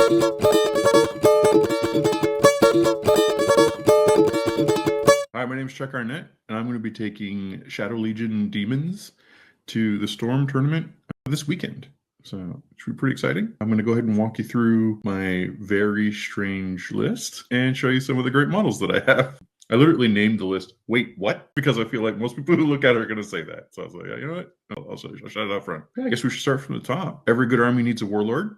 Hi, my name is Chuck Arnett, and I'm going to be taking Shadow Legion Demons to the Storm tournament this weekend. So it should be pretty exciting. I'm going to go ahead and walk you through my very strange list and show you some of the great models that I have. I literally named the list, wait, what? Because I feel like most people who look at it are going to say that. So I was like, yeah, you know what? I'll shout it out front. I guess we should start from the top. Every good army needs a warlord.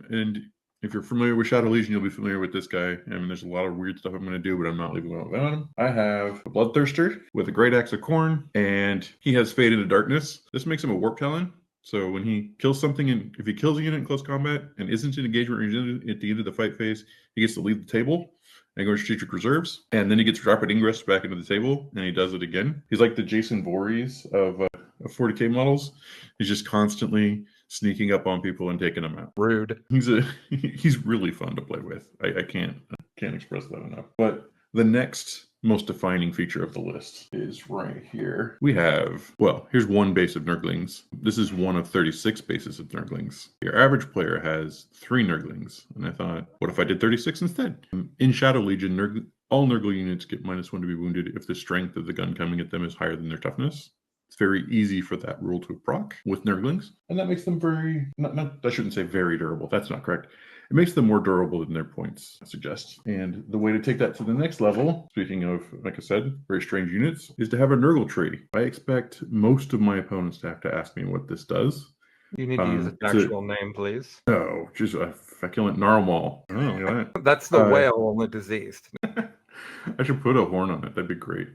And if you're familiar with Shadow Legion, you'll be familiar with this guy. I mean, there's a lot of weird stuff I'm going to do, but I'm not leaving it without him. I have a Bloodthirster with a Great Axe of Khorne, and he has Fade into Darkness. This makes him a Warp Talon. So when he kills something, and if he kills a unit in close combat and isn't in engagement or at the end of the fight phase, he gets to leave the table and go to strategic reserves, and then he gets rapid ingress back into the table, and he does it again. He's like the Jason Voorhees of 40k models. He's just constantly sneaking up on people and taking them out. Rude. He's really fun to play with. I can't express that enough. But the next most defining feature of the list is right here. We have, well, here's one base of Nurglings. This is one of 36 bases of Nurglings. Your average player has 3 Nurglings, and I thought, what if I did 36 instead? In Shadow Legion, all Nurgle units get -1 to be wounded if the strength of the gun coming at them is higher than their toughness. It's very easy for that rule to proc with Nurglings, and that makes them very, I shouldn't say very durable, that's not correct. It makes them more durable than their points suggest. And the way to take that to the next level, speaking of, like I said, very strange units, is to have a Nurgle tree. I expect most of my opponents to have to ask me what this does. You need to use its actual name, please. Oh, just a feculent narwhal. Oh, look at that. That's the whale, only diseased. I should put a horn on it. That'd be great.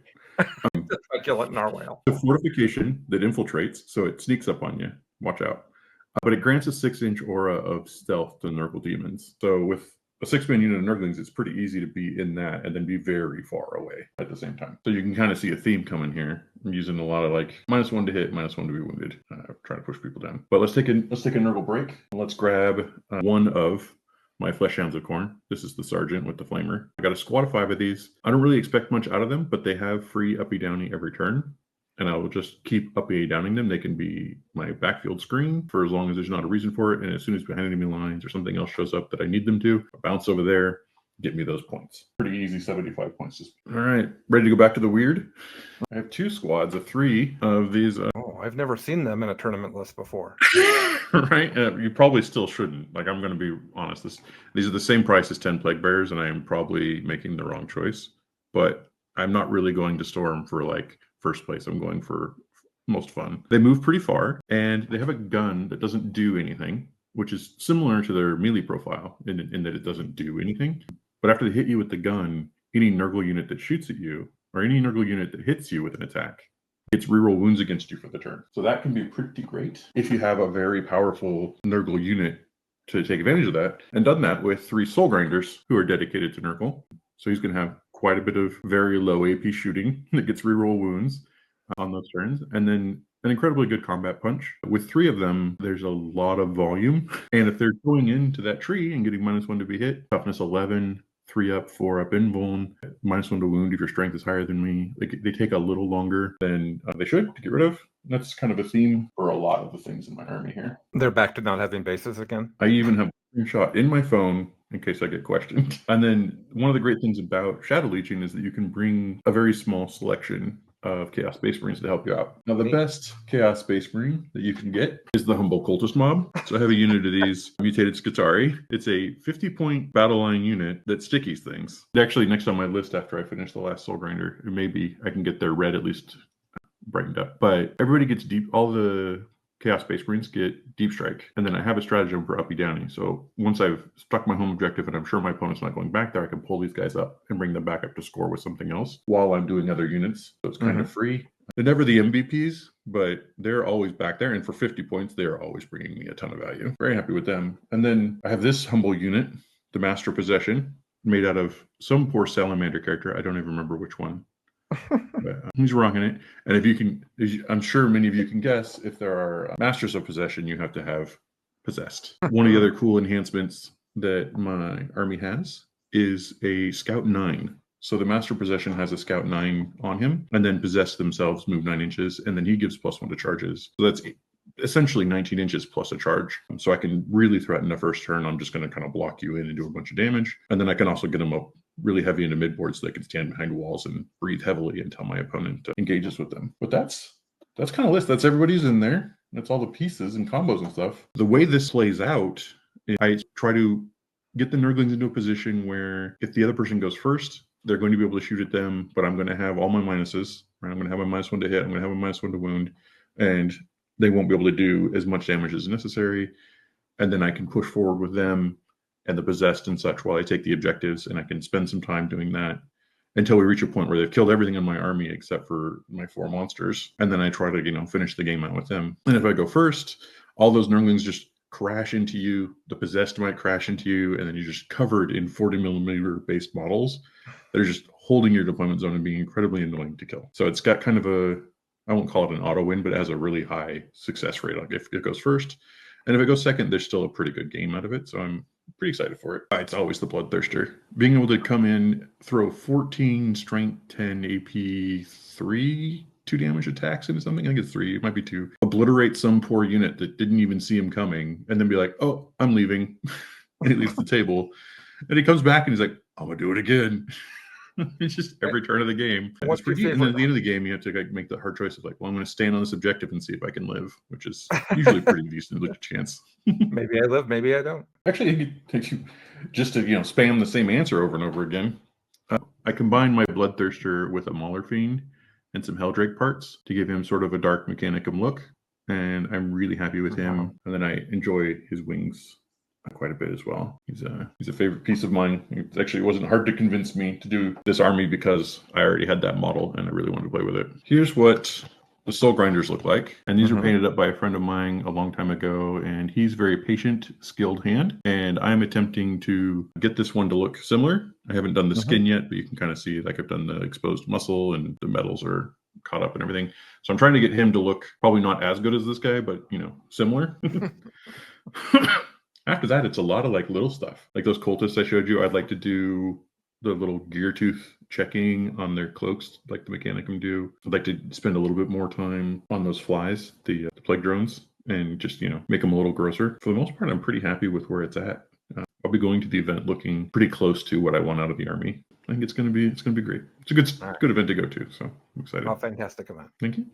The feculent narwhal. The fortification that infiltrates, so it sneaks up on you. Watch out. But it grants a 6-inch aura of stealth to Nurgle demons. So with a 6-man unit of Nurglings, it's pretty easy to be in that and then be very far away at the same time. So you can kind of see a theme coming here. I'm using a lot of like -1 to hit, -1 to be wounded. Trying to push people down. But let's take a Nurgle break. Let's grab one of my Flesh Hounds of Khorne. This is the Sergeant with the Flamer. I got a squad of 5 of these. I don't really expect much out of them, but they have free uppy downy every turn. And I will just keep uppy downing them. They can be my backfield screen for as long as there's not a reason for it. And as soon as behind enemy lines or something else shows up that I need them to, I bounce over there, get me those points. Pretty easy, 75 points. All right, ready to go back to the weird? I have 2 squads of 3 of these. Oh, I've never seen them in a tournament list before. Right? You probably still shouldn't. Like, I'm going to be honest. These are the same price as 10 Plague Bearers, and I am probably making the wrong choice. But I'm not really going to Storm for, like, first place. I'm going for most fun. They move pretty far, and they have a gun that doesn't do anything, which is similar to their melee profile in that it doesn't do anything. But after they hit you with the gun, any Nurgle unit that shoots at you, or any Nurgle unit that hits you with an attack, gets reroll wounds against you for the turn. So that can be pretty great if you have a very powerful Nurgle unit to take advantage of that, and done that with 3 Soul Grinders who are dedicated to Nurgle. So he's going to have quite a bit of very low AP shooting that gets reroll wounds on those turns, and then an incredibly good combat punch. With 3 of them, there's a lot of volume, and if they're going into that tree and getting -1 to be hit, toughness 11, 3 up, 4 up invuln, -1 to wound if your strength is higher than me. They take a little longer than they should to get rid of. That's kind of a theme for a lot of the things in my army here. They're back to not having bases again. I even have a screenshot in my phone in case I get questioned. And then one of the great things about Shadow Legion is that you can bring a very small selection of Chaos Space Marines to help you out. Now, the best Chaos Space Marine that you can get is the Humble Cultist Mob. So I have a unit of these mutated Skitarii. It's a 50-point battle line unit that stickies things. They're actually next on my list after I finish the last Soul Grinder. Maybe I can get their red at least brightened up. But everybody gets deep. All the Chaos Space Marines get Deep Strike, and then I have a stratagem for uppy downy. So once I've stuck my home objective and I'm sure my opponent's not going back there, I can pull these guys up and bring them back up to score with something else while I'm doing other units. So it's kind of free. They're never the MVPs, but they're always back there. And for 50 points, they're always bringing me a ton of value. Very happy with them. And then I have this humble unit, the Master Possession, made out of some poor Salamander character. I don't even remember which one. But he's rocking it. And if you can, I'm sure many of you can guess, if there are Masters of Possession, you have to have Possessed. One of the other cool enhancements that my army has is a Scout 9. So the Master Possession has a Scout 9 on him, and then Possessed themselves move 9 inches, and then he gives +1 to charges. So that's essentially 19 inches plus a charge. So I can really threaten the first turn. I'm just going to kind of block you in and do a bunch of damage. And then I can also get them up really heavy into midboard so they can stand behind walls and breathe heavily until my opponent engages with them. But that's kind of list. That's everybody's in there. That's all the pieces and combos and stuff. The way this plays out, I try to get the Nurglings into a position where if the other person goes first, they're going to be able to shoot at them, but I'm going to have all my minuses. Right? I'm going to have a -1 to hit. I'm going to have a -1 to wound, and they won't be able to do as much damage as necessary. And then I can push forward with them and the possessed and such while I take the objectives, and I can spend some time doing that until we reach a point where they've killed everything in my army except for my 4 monsters. And then I try to, finish the game out with them. And if I go first, all those Nurglings just crash into you. The possessed might crash into you, and then you're just covered in 40mm based models that are just holding your deployment zone and being incredibly annoying to kill. So it's got kind of I won't call it an auto win, but it has a really high success rate. Like if it goes first, and if it goes second, there's still a pretty good game out of it. So I'm pretty excited for it. It's always the Bloodthirster. Being able to come in, throw 14 strength, 10 AP, 3 2 damage attacks into something. I think it's 3. It might be 2. Obliterate some poor unit that didn't even see him coming, and then be like, "Oh, I'm leaving." And he leaves the table, and he comes back and he's like, "I'm gonna do it again." It's just every turn of the game. And then at the end of the game, you have to make the hard choice of like, well, I'm going to stand on this objective and see if I can live, which is usually pretty decent chance. Maybe I live, maybe I don't. Actually, just to spam the same answer over and over again. I combine my Bloodthirster with a Mauler Fiend and some Helldrake parts to give him sort of a Dark Mechanicum look, and I'm really happy with him. And then I enjoy his wings quite a bit as well. He's a favorite piece of mine. It actually wasn't hard to convince me to do this army because I already had that model and I really wanted to play with it. Here's what the Soul Grinders look like, and these were painted up by a friend of mine a long time ago, and he's very patient, skilled hand, and I'm attempting to get this one to look similar. I haven't done the skin yet, but you can kind of see like I've done the exposed muscle and the metals are caught up and everything. So I'm trying to get him to look probably not as good as this guy, but similar. After that, it's a lot of like little stuff. Like those cultists I showed you, I'd like to do the little gear tooth checking on their cloaks like the Mechanicum do. I'd like to spend a little bit more time on those flies, the plague drones, and just, make them a little grosser. For the most part, I'm pretty happy with where it's at. I'll be going to the event looking pretty close to what I want out of the army. I think it's going to be great. It's a good event to go to, so I'm excited. Oh, fantastic event. Thank you.